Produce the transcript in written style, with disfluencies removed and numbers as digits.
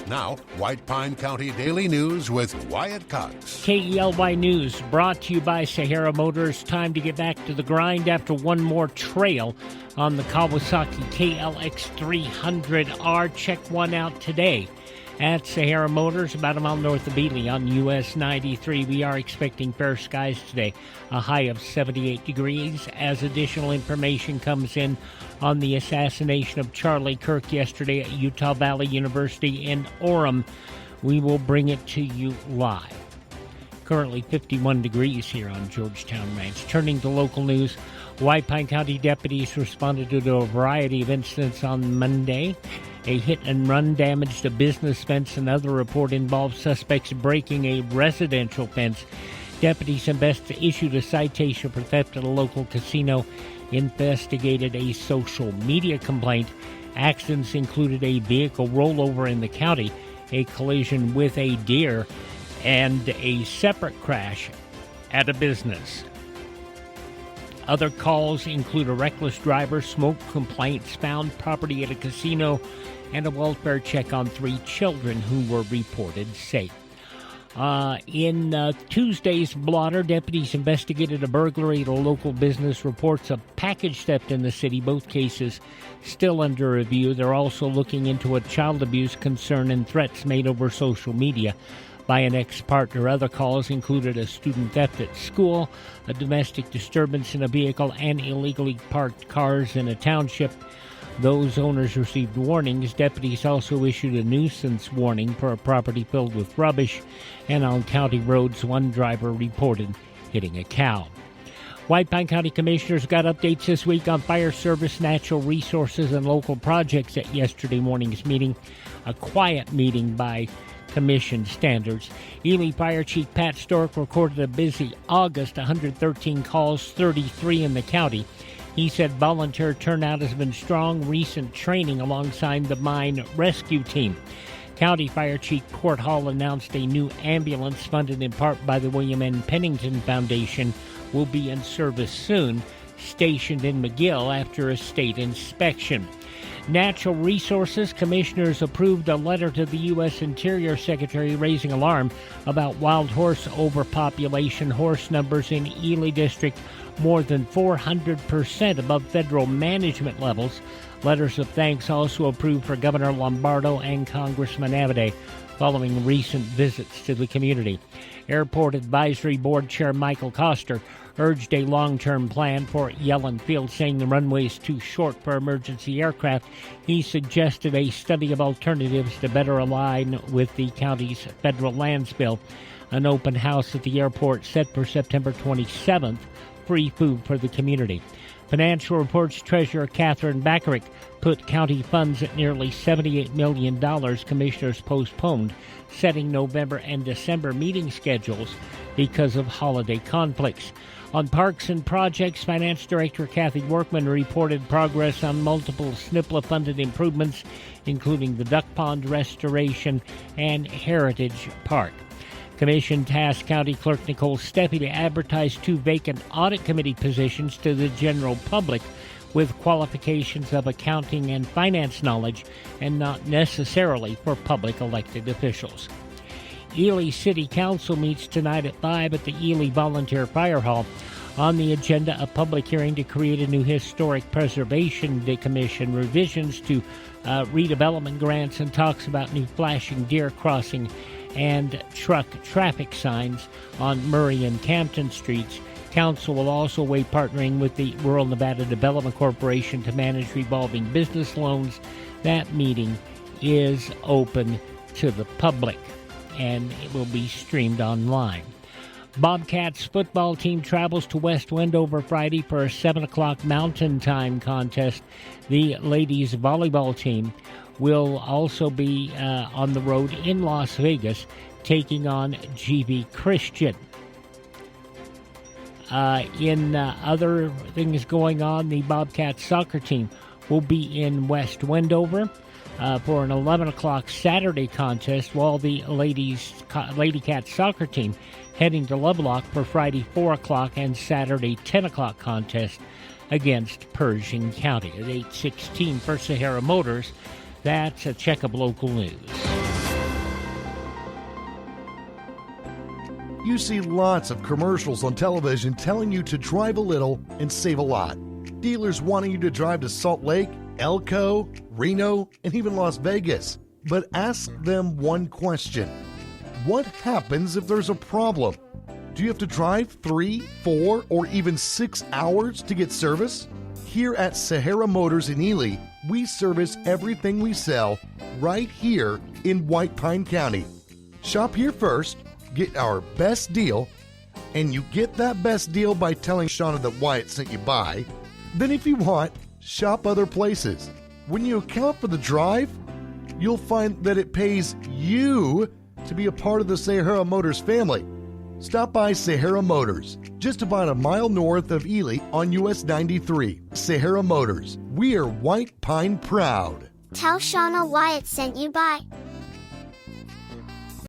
Now, White Pine County Daily News with Wyatt Cox. KELY News brought to you by Sahara Motors. Time to get back to the grind after one more trail on the Kawasaki KLX 300R. Check one out today at Sahara Motors, about a mile north of Beeley on US 93. We are expecting fair skies today, a high of 78 degrees. As additional information comes in on the assassination of Charlie Kirk yesterday at Utah Valley University in Orem, we will bring it to you live. Currently 51 degrees here on Georgetown Ranch. Turning to local news, White Pine County deputies responded to a variety of incidents on Monday. A hit-and-run damaged a business fence. Another report involved suspects breaking a residential fence. Deputies issued a citation for theft at a local casino, investigated a social media complaint. Accidents included a vehicle rollover in the county, a collision with a deer, and a separate crash at a business. Other calls include a reckless driver, smoke complaints, found property at a casino, and a welfare check on 3 children who were reported safe. In Tuesday's blotter, deputies investigated a burglary at a local business, reports of package theft in the city, both cases still under review. They're also looking into a child abuse concern and threats made over social media by an ex-partner. Other calls included a student theft at school, a domestic disturbance in a vehicle, and illegally parked cars in a township. Those owners received warnings. Deputies also issued a nuisance warning for a property filled with rubbish, and on county roads, one driver reported hitting a cow. White Pine County Commissioners got updates this week on fire service, natural resources, and local projects at yesterday morning's meeting, a quiet meeting by Commission standards. Ely Fire Chief Pat Stork recorded a busy August, 113 calls, 33 in the county. He said volunteer turnout has been strong. Recent training alongside the mine rescue team. County Fire Chief Court Hall announced a new ambulance funded in part by the William N. Pennington Foundation will be in service soon, stationed in McGill after a state inspection. Natural Resources Commissioners approved a letter to the U.S. Interior Secretary raising alarm about wild horse overpopulation. Horse numbers in Ely District more than 400% above federal management levels. Letters of thanks also approved for Governor Lombardo and Congressman Abbott following recent visits to the community. Airport Advisory Board Chair Michael Koster urged a long-term plan for Yellen Field, saying the runway is too short for emergency aircraft. He suggested a study of alternatives to better align with the county's federal lands bill. An open house at the airport set for September 27th. Free food for the community. Financial Reports Treasurer Catherine Backerick put county funds at nearly $78 million. Commissioners postponed setting November and December meeting schedules because of holiday conflicts. On parks and projects, Finance Director Kathy Workman reported progress on multiple SNPLA-funded improvements, including the Duck Pond restoration and Heritage Park. Commission tasked County Clerk Nicole Steffi to advertise 2 vacant audit committee positions to the general public with qualifications of accounting and finance knowledge and not necessarily for public elected officials. Ely City Council meets tonight at 5 at the Ely Volunteer Fire Hall. On the agenda, a public hearing to create a new Historic Preservation Commission, revisions to redevelopment grants, and talks about new flashing deer crossing and truck traffic signs on Murray and Campton Streets. Council will also weigh partnering with the Rural Nevada Development Corporation to manage revolving business loans. That meeting is open to the public, and it will be streamed online. Bobcats football team travels to West Wendover Friday for a 7 o'clock Mountain Time contest. The ladies volleyball team will also be on the road in Las Vegas, taking on GV Christian. In other things going on, the Bobcats soccer team will be in West Wendover for an 11 o'clock Saturday contest, while the Lady Cats soccer team heading to Lovelock for Friday 4 o'clock and Saturday 10 o'clock contest against Pershing County. At 8:16 for Sahara Motors, that's a check of local news. You see lots of commercials on television telling you to drive a little and save a lot. Dealers wanting you to drive to Salt Lake, Elko, Reno, and even Las Vegas. But ask them one question. What happens if there's a problem? Do you have to drive 3, 4, or even 6 hours to get service? Here at Sahara Motors in Ely, we service everything we sell right here in White Pine County. Shop here first, get our best deal, and you get that best deal by telling Shauna that Wyatt sent you by. Then if you want, shop other places. When you account for the drive, you'll find that it pays you to be a part of the Sahara Motors family. Stop by Sahara Motors, just about a mile north of Ely on US 93. Sahara Motors, we are White Pine proud. Tell Shauna Wyatt sent you by.